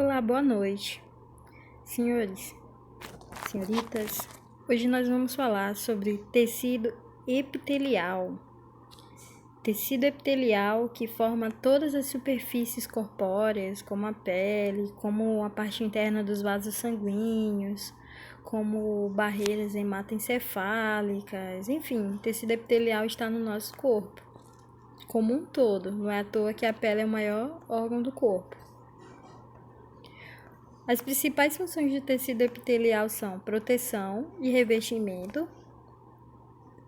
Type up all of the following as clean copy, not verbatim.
Olá, boa noite, senhores, senhoritas. Hoje nós vamos falar sobre tecido epitelial. Tecido epitelial que forma todas as superfícies corpóreas, como a pele, como a parte interna dos vasos sanguíneos, como barreiras hematoencefálicas, enfim, tecido epitelial está no nosso corpo como um todo. Não é à toa que a pele é o maior órgão do corpo. As principais funções do tecido epitelial são proteção e revestimento.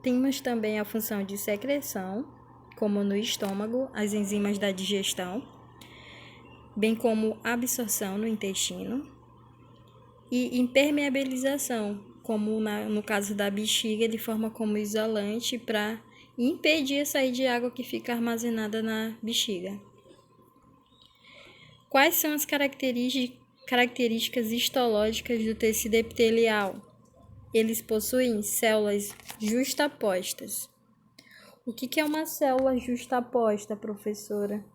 Temos também a função de secreção, como no estômago, as enzimas da digestão, bem como absorção no intestino, e impermeabilização, como no caso da bexiga, ele forma como isolante para impedir a saída de água que fica armazenada na bexiga. Quais são as características histológicas do tecido epitelial? Eles possuem células justapostas. O que é uma célula justaposta, professora?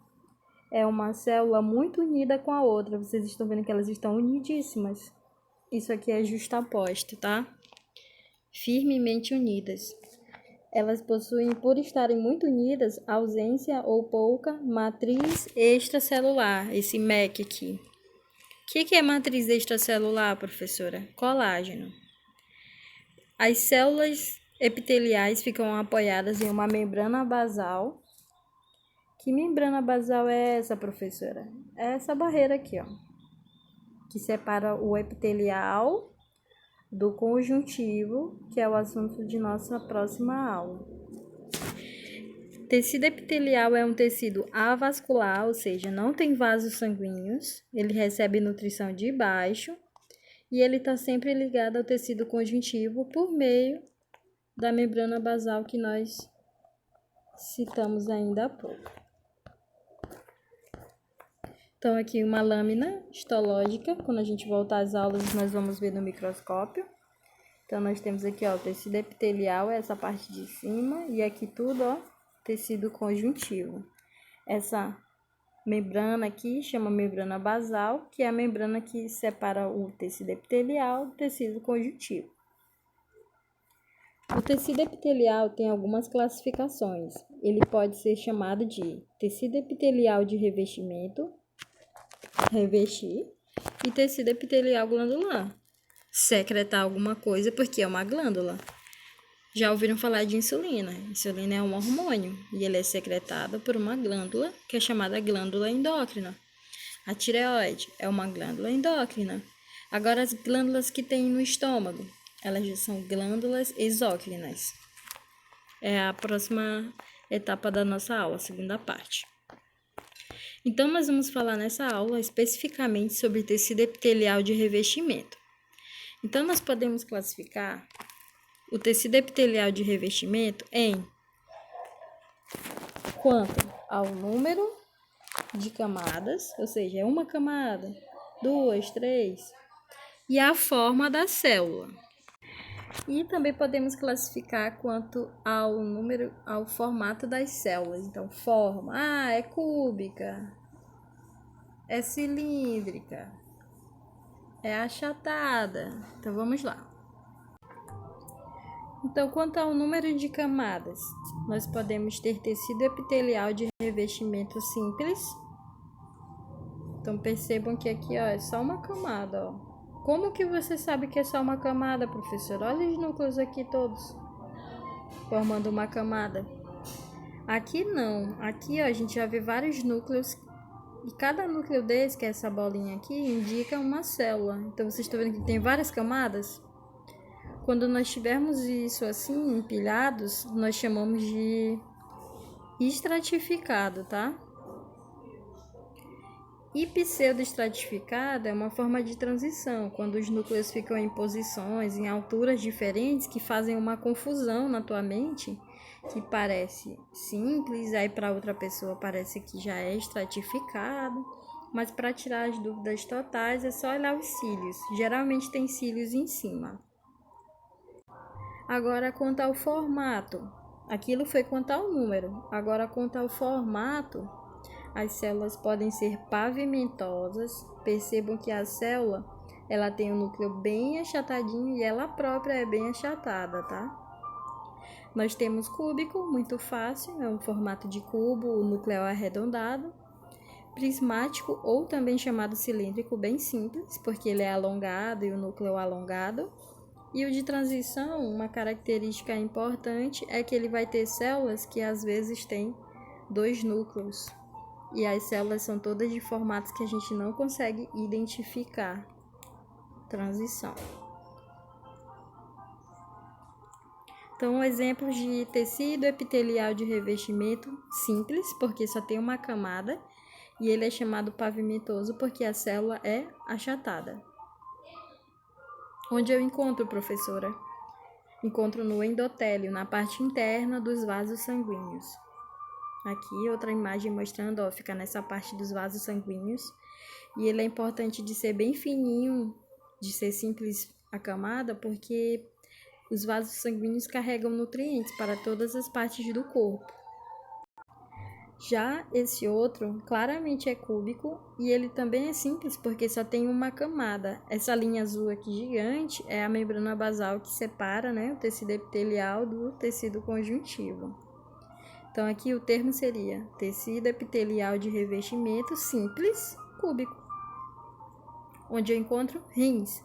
É uma célula muito unida com a outra. Vocês estão vendo que elas estão unidíssimas. Isso aqui é justaposta, tá? Firmemente unidas. Elas possuem, por estarem muito unidas, ausência ou pouca matriz extracelular, esse MEC aqui. O que é matriz extracelular, professora? Colágeno. As células epiteliais ficam apoiadas em uma membrana basal. Que membrana basal é essa, professora? É essa barreira aqui, ó, que separa o epitelial do conjuntivo, que é o assunto de nossa próxima aula. Tecido epitelial é um tecido avascular, ou seja, não tem vasos sanguíneos, ele recebe nutrição de baixo e ele está sempre ligado ao tecido conjuntivo por meio da membrana basal que nós citamos ainda há pouco. Então, aqui uma lâmina histológica, quando a gente voltar às aulas, nós vamos ver no microscópio. Então, nós temos aqui, ó, o tecido epitelial, essa parte de cima, e aqui tudo, ó, tecido conjuntivo. Essa membrana aqui chama membrana basal, que é a membrana que separa o tecido epitelial do tecido conjuntivo. O tecido epitelial tem algumas classificações. Ele pode ser chamado de tecido epitelial de revestimento, revestir, e tecido epitelial glandular, secretar alguma coisa porque é uma glândula. Já ouviram falar de insulina? Insulina é um hormônio e ele é secretado por uma glândula que é chamada glândula endócrina. A tireoide é uma glândula endócrina. Agora, as glândulas que tem no estômago, elas já são glândulas exócrinas. É a próxima etapa da nossa aula, a segunda parte. Então, nós vamos falar nessa aula especificamente sobre tecido epitelial de revestimento. Então, nós podemos classificar o tecido epitelial de revestimento em quanto ao número de camadas, ou seja, é uma camada, 2, 3, e a forma da célula. E também podemos classificar quanto ao formato das células. Então, forma, é cúbica, é cilíndrica, é achatada. Então, vamos lá. Então, quanto ao número de camadas, nós podemos ter tecido epitelial de revestimento simples. Então, percebam que aqui, ó, é só uma camada, ó. Como que você sabe que é só uma camada, professor? Olha os núcleos aqui todos, formando uma camada. Aqui não. Aqui, ó, a gente já vê vários núcleos. E cada núcleo desse, que é essa bolinha aqui, indica uma célula. Então, vocês estão vendo que tem várias camadas? Quando nós tivermos isso assim, empilhados, nós chamamos de estratificado, tá? E pseudoestratificado é uma forma de transição, quando os núcleos ficam em posições, em alturas diferentes, que fazem uma confusão na tua mente, que parece simples, aí para outra pessoa parece que já é estratificado, mas para tirar as dúvidas totais é só olhar os cílios. Geralmente tem cílios em cima. Agora, quanto ao formato, aquilo foi quanto ao número. Agora, quanto ao formato, as células podem ser pavimentosas. Percebam que a célula, ela tem um núcleo bem achatadinho e ela própria é bem achatada, tá? Nós temos cúbico, muito fácil, é um formato de cubo, o núcleo é arredondado. Prismático, ou também chamado cilíndrico, bem simples, porque ele é alongado e o núcleo é alongado. E o de transição, uma característica importante é que ele vai ter células que às vezes têm 2 núcleos. E as células são todas de formatos que a gente não consegue identificar. Transição. Então, exemplos de tecido epitelial de revestimento simples, porque só tem uma camada, e ele é chamado pavimentoso porque a célula é achatada. Onde eu encontro, professora? Encontro no endotélio, na parte interna dos vasos sanguíneos. Aqui outra imagem mostrando, ó, fica nessa parte dos vasos sanguíneos. E ele é importante de ser bem fininho, de ser simples a camada, porque os vasos sanguíneos carregam nutrientes para todas as partes do corpo. Já esse outro claramente é cúbico e ele também é simples porque só tem uma camada. Essa linha azul aqui gigante é a membrana basal que separa, né, o tecido epitelial do tecido conjuntivo. Então aqui o termo seria tecido epitelial de revestimento simples, cúbico. Onde eu encontro rins.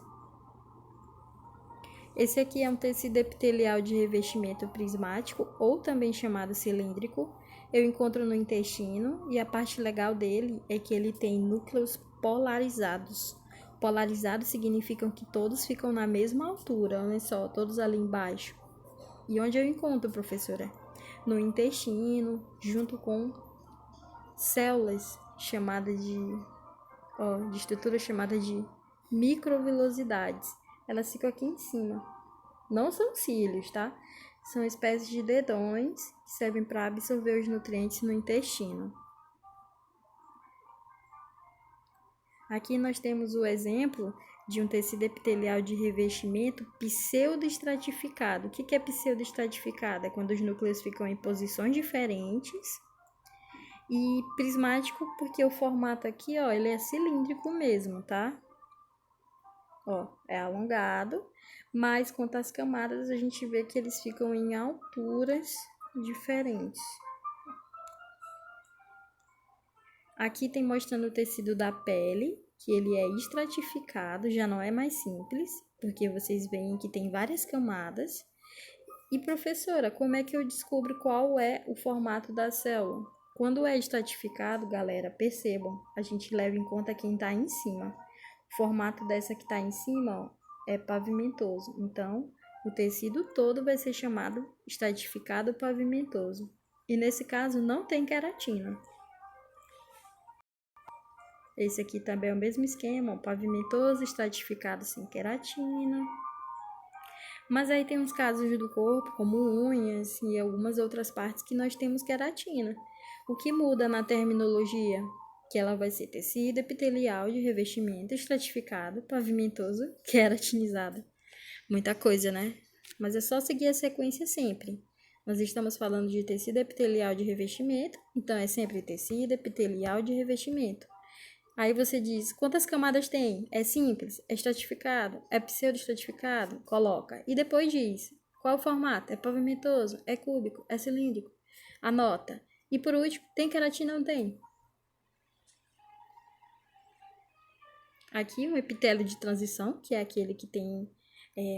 Esse aqui é um tecido epitelial de revestimento prismático ou também chamado cilíndrico. Eu encontro no intestino e a parte legal dele é que ele tem núcleos polarizados. Polarizados significam que todos ficam na mesma altura, olha só, todos ali embaixo. E onde eu encontro, professora? No intestino, junto com células chamadas de estrutura chamada de microvilosidades. Elas ficam aqui em cima. Não são cílios, tá? São espécies de dedões que servem para absorver os nutrientes no intestino. Aqui nós temos o exemplo de um tecido epitelial de revestimento pseudoestratificado. O que é pseudoestratificado? É quando os núcleos ficam em posições diferentes. E prismático porque o formato aqui, ó, ele é cilíndrico mesmo, tá? Ó, é alongado, mas quanto às camadas a gente vê que eles ficam em alturas diferentes. Aqui tem mostrando o tecido da pele, que ele é estratificado, já não é mais simples, porque vocês veem que tem várias camadas. E professora, como é que eu descubro qual é o formato da célula? Quando é estratificado, galera, percebam, a gente leva em conta quem está em cima. O formato dessa que está em cima, ó, é pavimentoso. Então, o tecido todo vai ser chamado estratificado pavimentoso. E nesse caso, não tem queratina. Esse aqui também é o mesmo esquema, ó, pavimentoso, estratificado sem queratina. Mas aí tem uns casos do corpo, como unhas e algumas outras partes que nós temos queratina. O que muda na terminologia? Que ela vai ser tecido epitelial de revestimento estratificado, pavimentoso, queratinizado. Muita coisa, né? Mas é só seguir a sequência sempre. Nós estamos falando de tecido epitelial de revestimento, então é sempre tecido epitelial de revestimento. Aí você diz, quantas camadas tem? É simples? É estratificado? É pseudoestratificado? Coloca. E depois diz, qual o formato? É pavimentoso? É cúbico? É cilíndrico? Anota. E por último, tem queratina ou não tem? Aqui um epitélio de transição, que é aquele que tem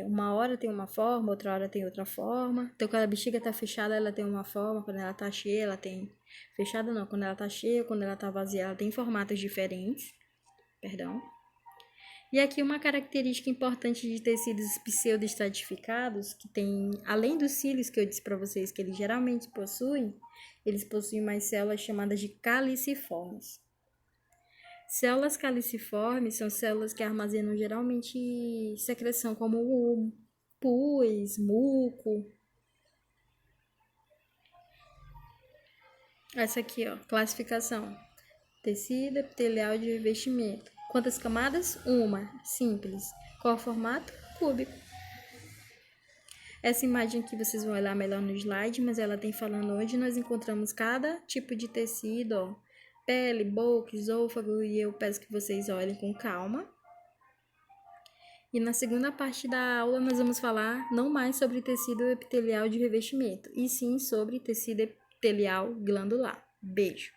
uma hora tem uma forma, outra hora tem outra forma. Então, quando a bexiga tá fechada, ela tem uma forma. Quando ela tá cheia, ela tem... Fechada não, quando ela tá cheia, quando ela tá vazia, ela tem formatos diferentes. Perdão. E aqui uma característica importante de tecidos pseudoestratificados, que tem, além dos cílios que eu disse para vocês que eles geralmente possuem, eles possuem mais células chamadas de caliciformes. Células caliciformes são células que armazenam geralmente secreção como pus, muco. Essa aqui, ó, classificação. Tecido epitelial de revestimento. Quantas camadas? Uma. Simples. Qual o formato? Cúbico. Essa imagem aqui vocês vão olhar melhor no slide, mas ela tem falando onde nós encontramos cada tipo de tecido, ó. pele, boca, esôfago, e eu peço que vocês olhem com calma. E na segunda parte da aula nós vamos falar não mais sobre tecido epitelial de revestimento, e sim sobre tecido epitelial glandular. Beijo!